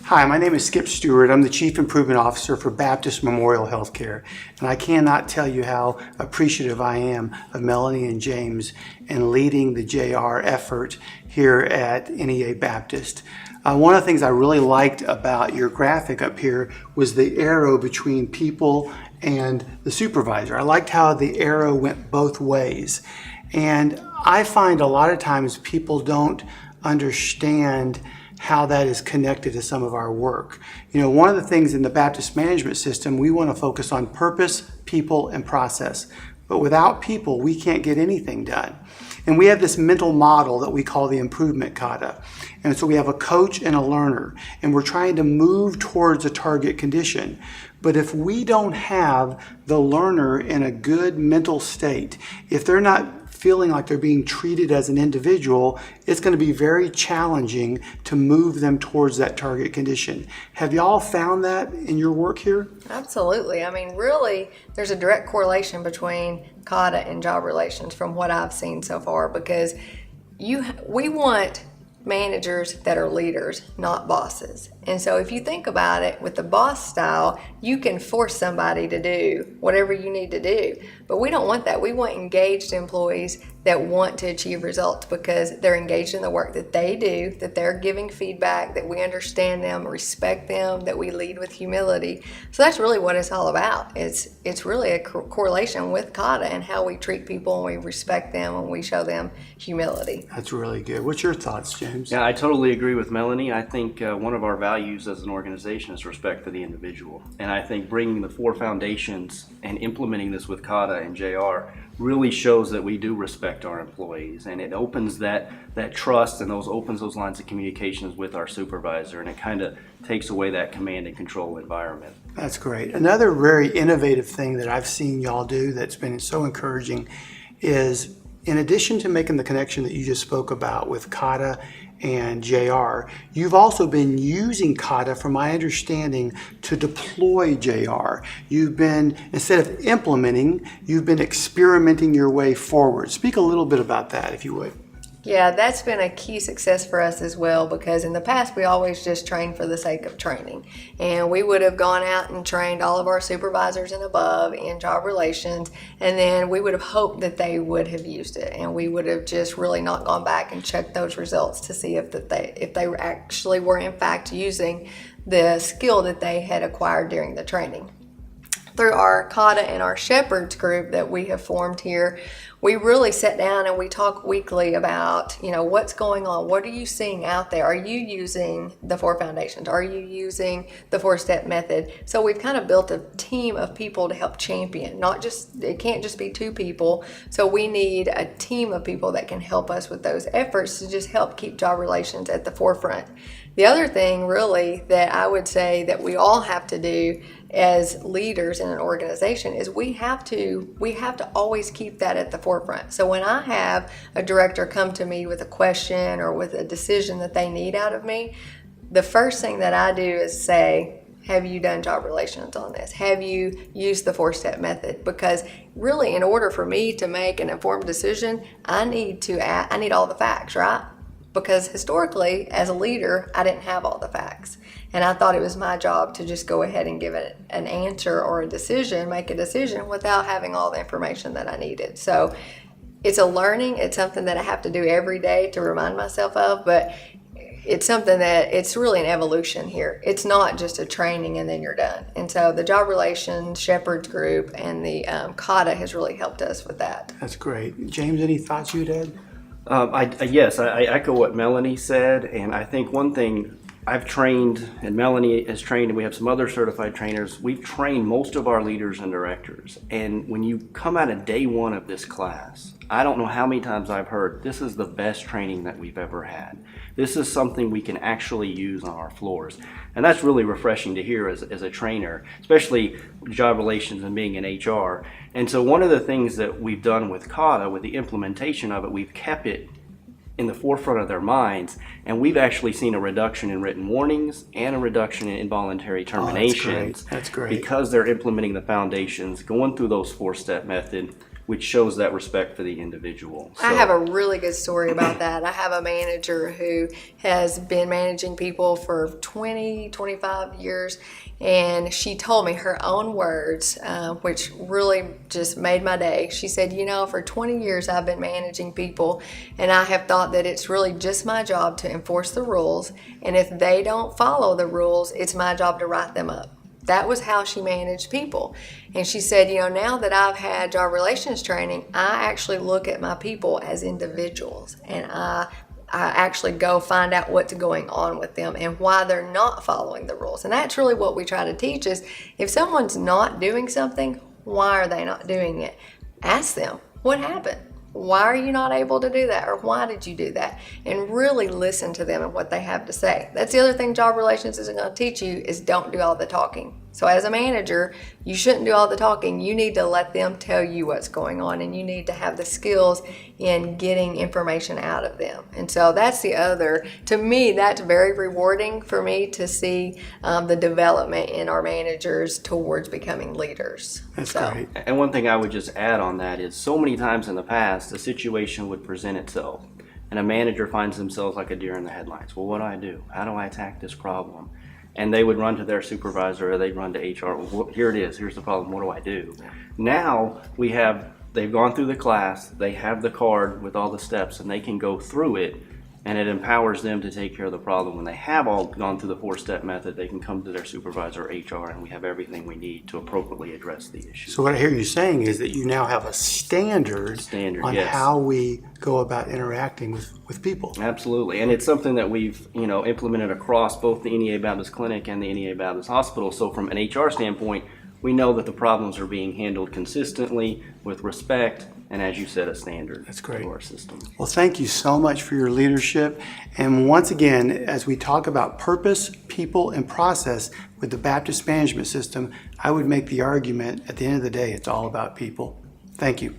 Hi, my name is Skip Stewart. I'm the Chief Improvement Officer for Baptist Memorial Healthcare, and I cannot tell you how appreciative I am of Melanie and James in leading the JR effort here at NEA Baptist. One of the things I really liked about your graphic up here was the arrow between people and the supervisor. I liked how the arrow went both ways. And I find a lot of times people don't understand how that is connected to some of our work. You know, one of the things in the Baptist management system, we want to focus on purpose, people, and process. But without people, we can't get anything done. And we have this mental model that we call the improvement kata. And so we have a coach and a learner, and we're trying to move towards a target condition. But if we don't have the learner in a good mental state, if they're not feeling like they're being treated as an individual, it's going to be very challenging to move them towards that target condition. Have y'all found that in your work here? Absolutely. I mean, really, there's a direct correlation between kata and job relations from what I've seen so far, because we want managers that are leaders, not bosses. And so if you think about it, with the boss style, you can force somebody to do whatever you need to do. But we don't want that. We want engaged employees that want to achieve results because they're engaged in the work that they do, that they're giving feedback, that we understand them, respect them, that we lead with humility. So that's really what it's all about. It's really a correlation with kata and how we treat people, and we respect them and we show them humility. That's really good. What's your thoughts, James? Yeah, I totally agree with Melanie. I think one of our values as an organization is respect for the individual. And I think bringing the 4 foundations and implementing this with kata and JR really shows that we do respect our employees, and it opens that trust, and opens those lines of communications with our supervisor, and it kind of takes away that command and control environment. That's great. Another very innovative thing that I've seen y'all do that's been so encouraging is, in addition to making the connection that you just spoke about with kata and JR, you've also been using kata, from my understanding, to deploy JR. You've been, instead of implementing, you've been experimenting your way forward. Speak a little bit about that, if you would. Yeah, that's been a key success for us as well, because in the past we always just trained for the sake of training. And we would have gone out and trained all of our supervisors and above in job relations, and then we would have hoped that they would have used it, and we would have just really not gone back and checked those results to see if they actually were in fact using the skill that they had acquired during the training. Through our kata and our shepherds group that we have formed here, we really sit down and we talk weekly about, what's going on? What are you seeing out there? Are you using the 4 foundations? Are you using the 4-step method? So we've kind of built a team of people to help champion. It can't just be 2 people. So we need a team of people that can help us with those efforts to just help keep job relations at the forefront. The other thing really that I would say that we all have to do as leaders in an organization is we have to always keep that at the forefront. So when I have a director come to me with a question or with a decision that they need out of me, the first thing that I do is say, have you done job relations on this? Have you used the 4-step method? Because really, in order for me to make an informed decision, I need all the facts, right? Because historically, as a leader, I didn't have all the facts. And I thought it was my job to just go ahead and give it an answer or make a decision without having all the information that I needed. So it's a learning. It's something that I have to do every day to remind myself of, but it's something that it's really an evolution here. It's not just a training and then you're done. And so the job relations, shepherds group, and the kata has really helped us with that. That's great. James, any thoughts you'd add? Yes, I echo what Melanie said, and I think one thing I've trained, and Melanie has trained, and we have some other certified trainers, we've trained most of our leaders and directors. And when you come out of day 1 of this class, I don't know how many times I've heard, this is the best training that we've ever had. This is something we can actually use on our floors. And that's really refreshing to hear as a trainer, especially job relations and being in HR. And so one of the things that we've done with kata, with the implementation of it, we've kept it in the forefront of their minds, and we've actually seen a reduction in written warnings and a reduction in involuntary terminations. That's great. Because they're implementing the foundations, going through those 4-step method, which shows that respect for the individual. I have a really good story about that. I have a manager who has been managing people for 20, 25 years, and she told me her own words, which really just made my day. She said, you know, for 20 years I've been managing people, and I have thought that it's really just my job to enforce the rules, and if they don't follow the rules, it's my job to write them up. That was how she managed people. And she said, you know, now that I've had job relations training, I actually look at my people as individuals, and I actually go find out what's going on with them and why they're not following the rules. And that's really what we try to teach is if someone's not doing something, why are they not doing it? Ask them, what happened? Why are you not able to do that? Or why did you do that? And really listen to them and what they have to say. That's the other thing job relations isn't going to teach you is don't do all the talking. So as a manager, you shouldn't do all the talking. You need to let them tell you what's going on, and you need to have the skills in getting information out of them. And so that's the other, to me, that's very rewarding for me to see the development in our managers towards becoming leaders. That's great. And one thing I would just add on that is so many times in the past, a situation would present itself and a manager finds themselves like a deer in the headlights. Well, what do I do? How do I attack this problem? And they would run to their supervisor or they'd run to HR. Well, here it is. Here's the problem. What do I do? Now they've gone through the class. They have the card with all the steps and they can go through it, and it empowers them to take care of the problem. When they have all gone through the 4-step method, they can come to their supervisor or HR, and we have everything we need to appropriately address the issue. So what I hear you saying is that you now have a standard on yes. how we go about interacting with people. Absolutely, and it's something that we've implemented across both the NEA Baptist Clinic and the NEA Baptist Hospital. So from an HR standpoint, we know that the problems are being handled consistently with respect, and as you said, a standard. That's great. To our system. Well, thank you so much for your leadership. And once again, as we talk about purpose, people, and process with the Baptist Management System, I would make the argument at the end of the day, it's all about people. Thank you.